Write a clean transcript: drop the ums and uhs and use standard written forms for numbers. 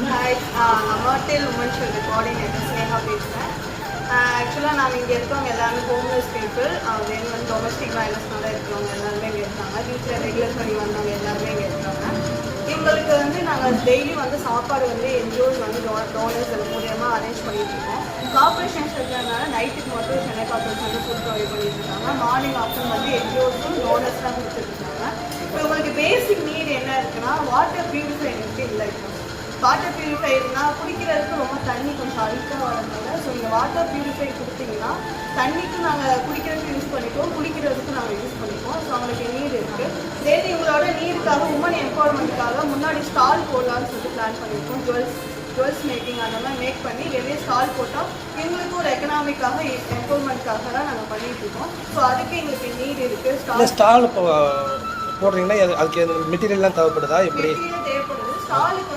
Hi, நான் மர்டேல் woman shelter coordinator Sneha பேசுகிறேன். ஆக்சுவலாக நாங்கள் இங்கே இருக்கவங்க எல்லாருமே ஹோம்லெஸ் பீப்புள், தென் வந்து டொமஸ்டிக் வயலன்ஸ்னால இருக்கிறவங்க எல்லாருமே இங்கே இருக்காங்க. வீட்டில் ரெகுலர் பண்ணி வந்தவங்க எல்லாருமே இங்கே இருக்காங்க. எங்களுக்கு வந்து நாங்கள் டெய்லி வந்து சாப்பாடு வந்து என்ஜிஓஸ் வந்து டோனர்ஸ் மூலியமாக அரேஞ்ச் பண்ணிட்டு இருக்கோம். கார்பரேஷன்ஸ் இருக்கிறதுனால நைட்டுக்கு மட்டும் சென்னை கார்பரேஷன் வந்து ஃபுட் ப்ரொவைட் பண்ணிட்டு இருக்காங்க. மார்னிங் ஆஃப்டர்நூன் வந்து என்ஜிஓஸும் டோனர்ஸ் தான் கொடுத்துட்டு இருக்காங்க. இப்போ உங்களுக்கு பேசிக் நீட் என்ன இருக்குன்னா வாட்டர் பியூரிஃபை எங்களுக்கு இல்லை. வாட்டர் பியூரிஃபைனா குடிக்கிறதுக்கு ரொம்ப தண்ணி கொஞ்சம் அழுக்காக வரதுனால ஸோ நீங்கள் வாட்டர் பியூரிஃபை கொடுத்தீங்கன்னா தண்ணிக்கும் நாங்கள் குடிக்கிறதுக்கு யூஸ் பண்ணிப்போம், குடிக்கிறதுக்கு நாங்கள் யூஸ் பண்ணிப்போம். ஸோ அவங்களுக்கு நீர் இருக்குது. சரி, உங்களோட நீருக்காக உமன் எம்பவர்மெண்ட்டுக்காக முன்னாடி ஸ்டால் போடலான்னு சொல்லிட்டு பிளான் பண்ணியிருக்கோம். ஜுவல்ஸ் மேக்கிங் அந்த மாதிரி மேக் பண்ணி வெளியே ஸ்டால் போட்டால் எங்களுக்கும் ஒரு எக்கனாமிக்காக எம்பவர்மெண்ட்காக தான் நாங்கள் பண்ணிகிட்டு இருக்கோம். ஸோ அதுக்கு எங்களுக்கு நீட் இருக்குது. ஸ்டால் போடுறீங்கன்னா அதுக்கு மெட்டீரியல்லாம் தேவைப்படுதா? எப்படி தேவைப்படுது ஸ்டாலுக்கு